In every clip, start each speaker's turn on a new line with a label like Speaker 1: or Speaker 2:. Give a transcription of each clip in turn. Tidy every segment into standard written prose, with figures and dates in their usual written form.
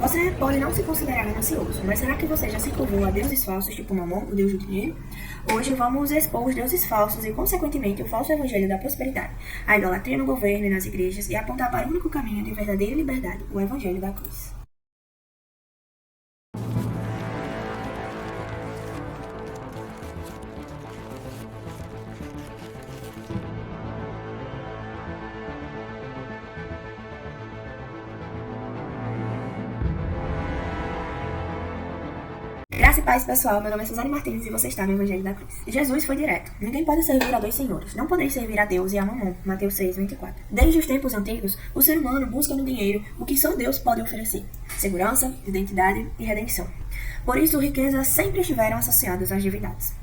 Speaker 1: Você pode não se considerar ganancioso, mas será que você já se curvou a deuses falsos, tipo Mamon, o deus do dinheiro? Hoje vamos expor os deuses falsos e, consequentemente, o falso evangelho da prosperidade, a idolatria no governo e nas igrejas, e apontar para o único caminho de verdadeira liberdade, o evangelho da cruz. Graça e paz, pessoal. Meu nome é Suzane Martins e você está no Evangelho da Cruz. Jesus foi direto. Ninguém pode servir a dois senhores. Não podeis servir a Deus e a Mamon. Mateus 6:24. Desde os tempos antigos, o ser humano busca no dinheiro o que só Deus pode oferecer: segurança, identidade e redenção. Por isso, riquezas sempre estiveram associadas às divindades,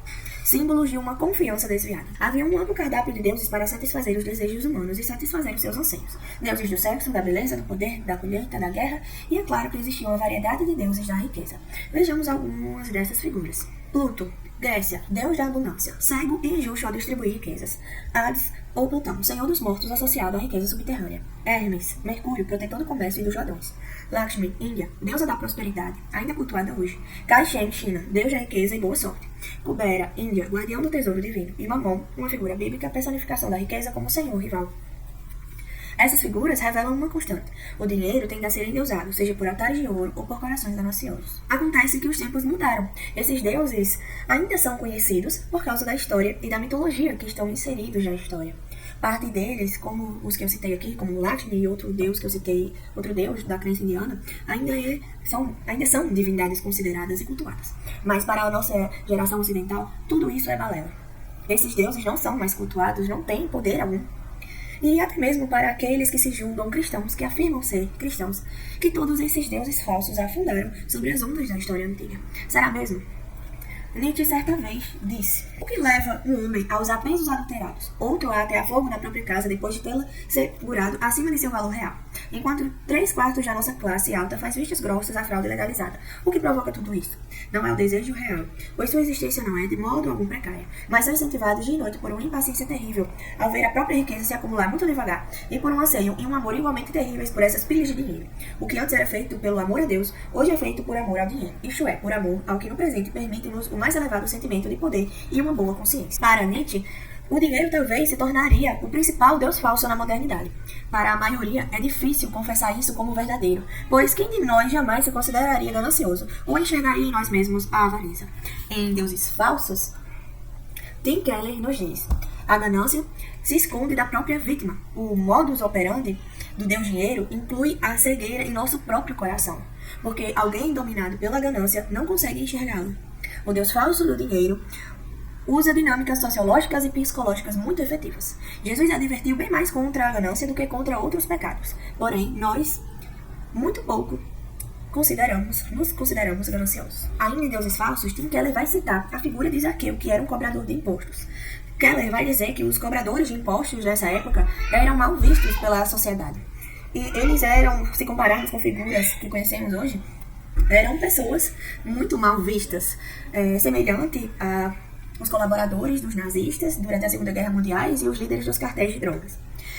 Speaker 1: símbolos de uma confiança desviada. Havia um amplo cardápio de deuses para satisfazer os desejos humanos e satisfazer os seus anseios. Deuses do sexo, da beleza, do poder, da colheita, da guerra, e é claro que existia uma variedade de deuses da riqueza. Vejamos algumas dessas figuras. Pluto, Grécia, deus da abundância, cego e injusto ao distribuir riquezas. Hades ou Plutão, senhor dos mortos associado à riqueza subterrânea. Hermes, Mercúrio, protetor do comércio e dos ladrões. Lakshmi, Índia, deusa da prosperidade, ainda cultuada hoje. Kai-Shen, China, deus da riqueza e boa sorte. Kubera, Índia, guardião do tesouro divino. E Mamon, uma figura bíblica, personificação da riqueza como senhor rival. Essas figuras revelam uma constante: o dinheiro tende a ser endeusado, seja por altares de ouro ou por corações gananciosos. Acontece que os tempos mudaram. Esses deuses ainda são conhecidos por causa da história e da mitologia que estão inseridos na história. Parte deles, como os que eu citei aqui, como Lakshmi e outro deus que eu citei, outro deus da crença indiana, ainda são divindades consideradas e cultuadas. Mas para a nossa geração ocidental, tudo isso é balela. Esses deuses não são mais cultuados, não têm poder algum. E até mesmo para aqueles que se julgam cristãos, que afirmam ser cristãos, que todos esses deuses falsos afundaram sobre as ondas da história antiga. Será mesmo? Nietzsche certa vez disse: o que leva um homem a usar bens adulterados, outro a atear fogo na própria casa depois de tê-la segurado acima de seu valor real, enquanto 3/4 da nossa classe alta faz vistas grossas à fraude legalizada. O que provoca tudo isso? Não é o desejo real, pois sua existência não é de modo algum precária, mas são incentivados dia e noite por uma impaciência terrível ao ver a própria riqueza se acumular muito devagar, e por um anseio e um amor igualmente terríveis por essas pilhas de dinheiro. O que antes era feito pelo amor a Deus, hoje é feito por amor ao dinheiro, isto é, por amor ao que no presente permite-nos o mais elevado sentimento de poder e uma boa consciência. Para Nietzsche, o dinheiro talvez se tornaria o principal deus falso na modernidade. Para a maioria, é difícil confessar isso como verdadeiro, pois quem de nós jamais se consideraria ganancioso ou enxergaria em nós mesmos a avareza? Em Deuses Falsos, Tim Keller nos diz: a ganância se esconde da própria vítima. O modus operandi do Deus Dinheiro inclui a cegueira em nosso próprio coração, porque alguém dominado pela ganância não consegue enxergá-lo. O Deus falso do dinheiro usa dinâmicas sociológicas e psicológicas muito efetivas. Jesus advertiu bem mais contra a ganância do que contra outros pecados. Porém, nós, muito pouco, nos consideramos gananciosos. Ainda em Deuses Falsos, Tim Keller vai citar a figura de Zaqueu, que era um cobrador de impostos. Keller vai dizer que os cobradores de impostos dessa época eram mal vistos pela sociedade. E eles eram, se compararmos com figuras que conhecemos hoje, eram pessoas muito mal vistas, semelhante a os colaboradores dos nazistas durante a Segunda Guerra Mundial e os líderes dos cartéis de drogas.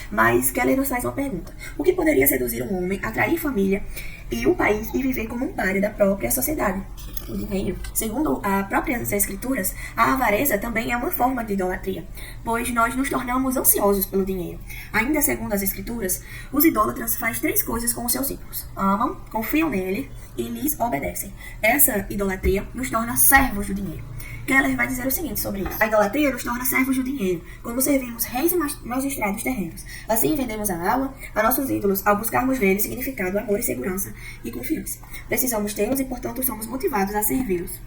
Speaker 1: Mas Keller nos faz uma pergunta: o que poderia seduzir um homem, atrair família e o país e viver como um páreo da própria sociedade? O dinheiro. Segundo as próprias escrituras, a avareza também é uma forma de idolatria, pois nós nos tornamos ansiosos pelo dinheiro. Ainda segundo as escrituras, os idólatras fazem 3 coisas com os seus ídolos: amam, confiam nele e lhes obedecem. Essa idolatria nos torna servos do dinheiro. Keller vai dizer o seguinte sobre isso: a idolatria nos torna servos do dinheiro, quando servimos reis e magistrados terrenos. Assim vendemos a alma a nossos ídolos ao buscarmos neles significado, amor e segurança e confiança. Precisamos tê-los e, portanto, somos motivados a servi-los.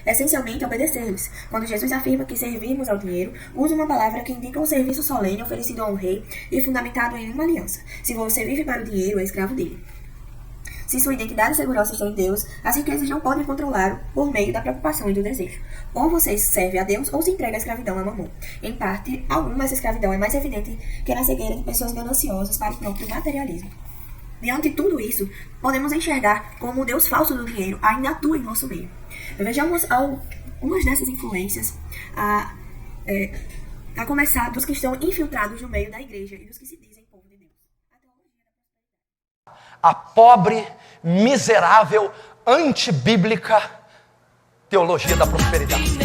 Speaker 1: Essencialmente, obedecer-lhes. Quando Jesus afirma que servimos ao dinheiro, usa uma palavra que indica um serviço solene oferecido a um rei e fundamentado em uma aliança. Se você vive para o dinheiro, é escravo dele. Se sua identidade e segurança estão em Deus, as riquezas não podem controlá-lo por meio da preocupação e do desejo. Ou você serve a Deus ou se entrega à escravidão a Mamon. Em parte alguma, essa escravidão é mais evidente que na cegueira de pessoas gananciosas para o próprio materialismo. Diante de tudo isso, podemos enxergar como o Deus falso do dinheiro ainda atua em nosso meio. Vejamos algumas dessas influências, a começar dos que estão infiltrados no meio da igreja e dos que se dizem povo de Deus.
Speaker 2: a pobre, miserável, antibíblica teologia da prosperidade.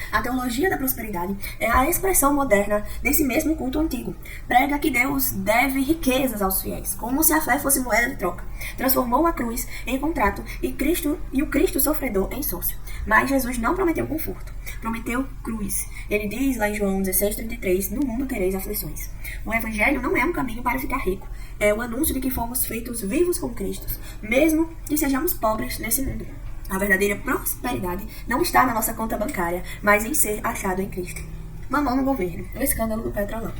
Speaker 1: A teologia da prosperidade é a expressão moderna desse mesmo culto antigo. Prega que Deus deve riquezas aos fiéis, como se a fé fosse moeda de troca. Transformou a cruz em contrato e o Cristo sofredor em sócio. Mas Jesus não prometeu conforto, prometeu cruz. Ele diz lá em João 16:33, no mundo tereis aflições. O evangelho não é um caminho para ficar rico, é o anúncio de que fomos feitos vivos com Cristo, mesmo que sejamos pobres nesse mundo. A verdadeira prosperidade não está na nossa conta bancária, mas em ser achado em Cristo. Mamão no governo, o escândalo do Petrolão.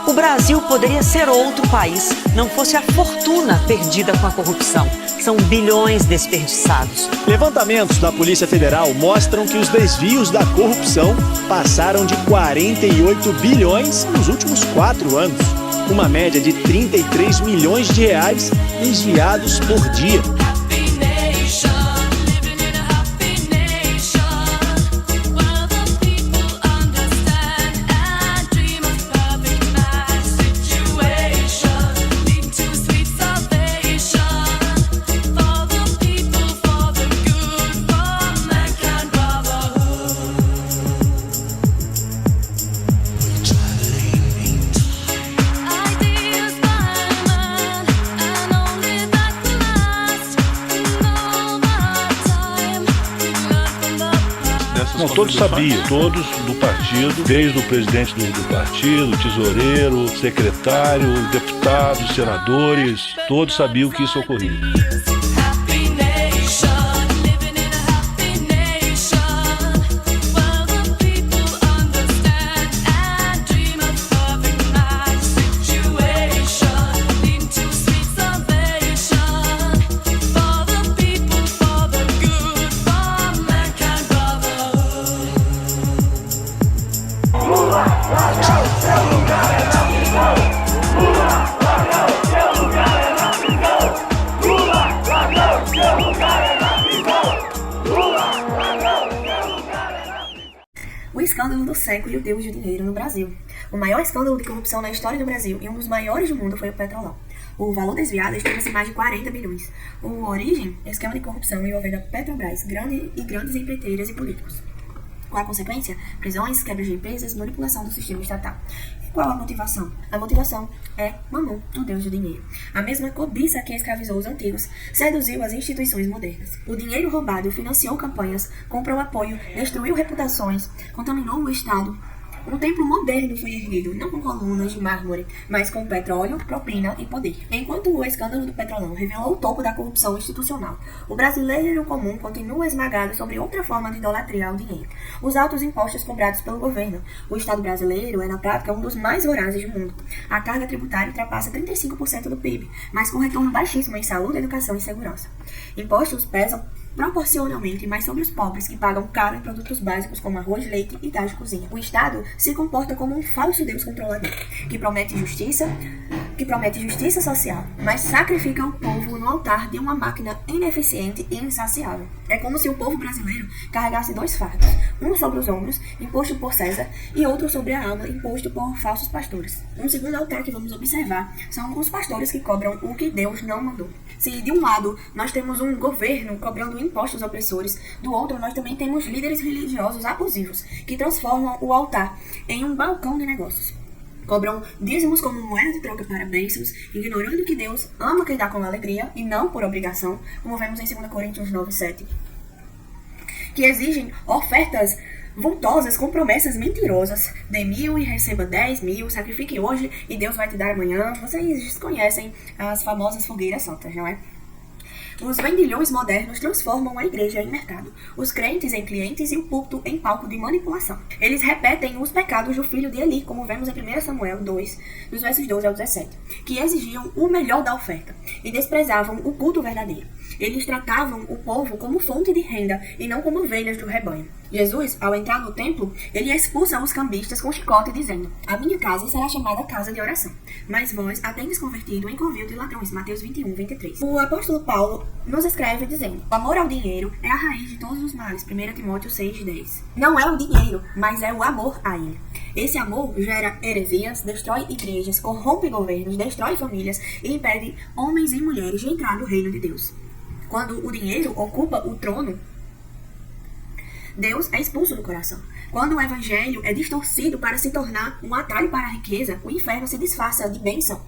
Speaker 3: O Brasil poderia ser outro país, não fosse a fortuna perdida com a corrupção. São bilhões desperdiçados.
Speaker 4: Levantamentos da Polícia Federal mostram que os desvios da corrupção passaram de 48 bilhões nos últimos 4 anos. Uma média de 33 milhões de reais desviados por dia.
Speaker 5: Não, todos sabiam, todos do partido, desde o presidente do partido, tesoureiro, secretário, deputados, senadores, todos sabiam que isso ocorria.
Speaker 1: O escândalo do século e o Deus do dinheiro no Brasil. O maior escândalo de corrupção na história do Brasil e um dos maiores do mundo foi o Petrolão. O valor desviado estima-se em mais de 40 bilhões. A origem, esquema de corrupção envolvendo a Petrobras, grandes empreiteiras e políticos. Qual a consequência? Prisões, quebras de empresas, manipulação do sistema estatal. E qual a motivação? A motivação é Mamon, o Deus do dinheiro. A mesma cobiça que escravizou os antigos seduziu as instituições modernas. O dinheiro roubado financiou campanhas, comprou apoio, destruiu reputações, contaminou o Estado. Um templo moderno foi erguido, não com colunas de mármore, mas com petróleo, propina e poder. Enquanto o escândalo do Petrolão revelou o topo da corrupção institucional, o brasileiro comum continua esmagado sobre outra forma de idolatria ao dinheiro. Os altos impostos cobrados pelo governo. O Estado brasileiro é, na prática, um dos mais vorazes do mundo. A carga tributária ultrapassa 35% do PIB, mas com retorno baixíssimo em saúde, educação e segurança. Impostos pesam proporcionalmente mais sobre os pobres, que pagam caro em produtos básicos como arroz, leite e gás de cozinha. O Estado se comporta como um falso Deus controlador, que promete justiça social, mas sacrifica o povo no altar de uma máquina ineficiente e insaciável. É como se o povo brasileiro carregasse 2 fardos, um sobre os ombros, imposto por César, e outro sobre a alma, imposto por falsos pastores. Um segundo altar que vamos observar são os pastores que cobram o que Deus não mandou. Se de um lado nós temos um governo cobrando impostos opressores, do outro nós também temos líderes religiosos abusivos, que transformam o altar em um balcão de negócios. Cobram dízimos como moeda de troca para bênçãos, ignorando que Deus ama quem dá com alegria e não por obrigação, como vemos em 2 Coríntios 9:7. Que exigem ofertas vultosas com promessas mentirosas. Dê 1.000 e receba 10.000, sacrifique hoje e Deus vai te dar amanhã. Vocês conhecem as famosas fogueiras santas, não é? Os vendilhões modernos transformam a igreja em mercado, os crentes em clientes e o púlpito em palco de manipulação. Eles repetem os pecados do filho de Eli, como vemos em 1 Samuel 2, dos versos 12 ao 17, que exigiam o melhor da oferta e desprezavam o culto verdadeiro. Eles tratavam o povo como fonte de renda e não como ovelhas do rebanho. Jesus, ao entrar no templo, ele expulsa os cambistas com chicote, dizendo: a minha casa será chamada casa de oração, mas vós a tendes convertido em covil de ladrões. Mateus 21, 23. O apóstolo Paulo nos escreve dizendo: o amor ao dinheiro é a raiz de todos os males. 1 Timóteo 6, 10. Não é o dinheiro, mas é o amor a ele. Esse amor gera heresias, destrói igrejas, corrompe governos, destrói famílias e impede homens e mulheres de entrar no reino de Deus. Quando o dinheiro ocupa o trono, Deus é expulso do coração. Quando o evangelho é distorcido para se tornar um atalho para a riqueza, o inferno se disfarça de bênção.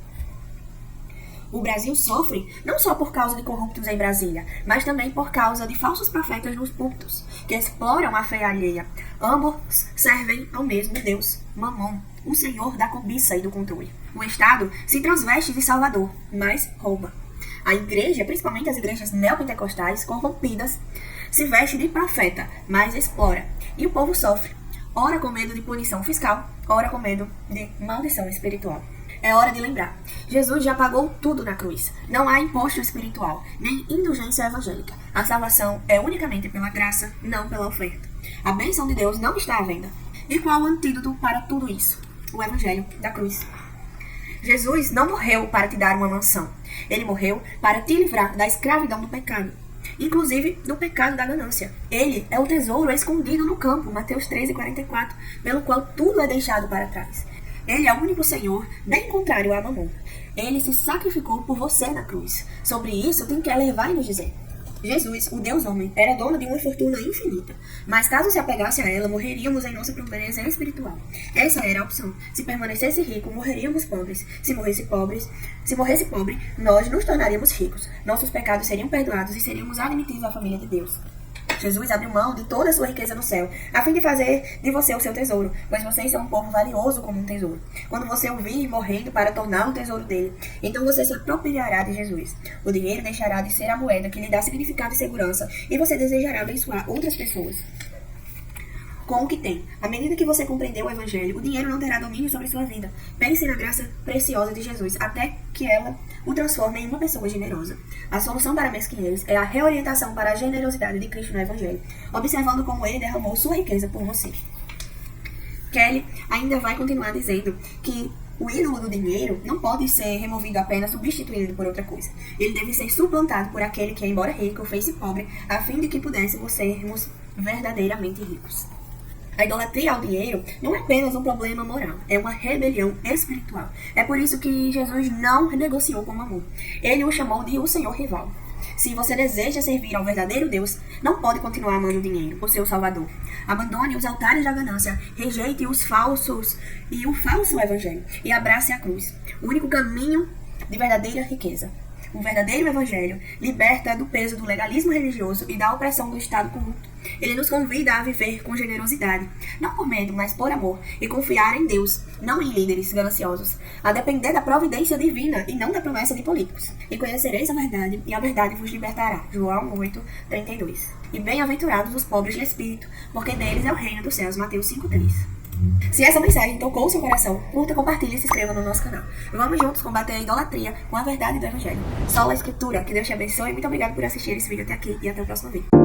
Speaker 1: O Brasil sofre não só por causa de corruptos em Brasília, mas também por causa de falsos profetas nos púlpitos, que exploram a fé alheia. Ambos servem ao mesmo Deus, Mamon, o senhor da cobiça e do controle. O Estado se transveste de salvador, mas rouba. A igreja, principalmente as igrejas neopentecostais corrompidas, se veste de profeta, mas explora. E o povo sofre, ora com medo de punição fiscal, ora com medo de maldição espiritual. É hora de lembrar, Jesus já pagou tudo na cruz. Não há imposto espiritual, nem indulgência evangélica. A salvação é unicamente pela graça, não pela oferta. A bênção de Deus não está à venda. E qual o antídoto para tudo isso? O evangelho da cruz. Jesus não morreu para te dar uma mansão. Ele morreu para te livrar da escravidão do pecado, inclusive do pecado da ganância. Ele é o tesouro escondido no campo, Mateus 13:44, pelo qual tudo é deixado para trás. Ele é o único Senhor, bem contrário a Mamon. Ele se sacrificou por você na cruz. Sobre isso, Tim Keller vai nos dizer: Jesus, o Deus homem, era dono de uma fortuna infinita, mas caso se apegasse a ela, morreríamos em nossa pobreza espiritual. Essa era a opção. Se permanecesse rico, morreríamos pobres. Se morresse pobre, nós nos tornaríamos ricos. Nossos pecados seriam perdoados e seríamos admitidos à família de Deus. Jesus abriu mão de toda a sua riqueza no céu, a fim de fazer de você o seu tesouro, pois vocês são um povo valioso como um tesouro. Quando você o vir morrendo para tornar o tesouro dele, então você se apropriará de Jesus. O dinheiro deixará de ser a moeda que lhe dá significado e segurança, e você desejará abençoar outras pessoas com o que tem. À medida que você compreendeu o evangelho, o dinheiro não terá domínio sobre sua vida. Pense na graça preciosa de Jesus, até que ela o transforme em uma pessoa generosa. A solução para a mesquinhez é a reorientação para a generosidade de Cristo no evangelho, observando como ele derramou sua riqueza por você. Kelly ainda vai continuar dizendo que o ídolo do dinheiro não pode ser removido apenas substituído por outra coisa. Ele deve ser suplantado por aquele que, embora rico, fez-se pobre, a fim de que pudéssemos sermos verdadeiramente ricos. A idolatria ao dinheiro não é apenas um problema moral, é uma rebelião espiritual. É por isso que Jesus não negociou com Mamon. Ele o chamou de o Senhor rival. Se você deseja servir ao verdadeiro Deus, não pode continuar amando o dinheiro, o seu salvador. Abandone os altares da ganância, rejeite os falsos e o falso evangelho e abrace a cruz, o único caminho de verdadeira riqueza. O verdadeiro evangelho liberta do peso do legalismo religioso e da opressão do Estado corrupto. Ele nos convida a viver com generosidade, não por medo, mas por amor, e confiar em Deus, não em líderes gananciosos, a depender da providência divina e não da promessa de políticos. E conhecereis a verdade, e a verdade vos libertará. João 8:32. E bem-aventurados os pobres de espírito, porque deles é o reino dos céus. Mateus 5:3. Se essa mensagem tocou o seu coração, curta, compartilhe e se inscreva no nosso canal. Vamos juntos combater a idolatria com a verdade do evangelho. Só a escritura. Que Deus te abençoe. Muito obrigado por assistir esse vídeo até aqui e até o próximo vídeo.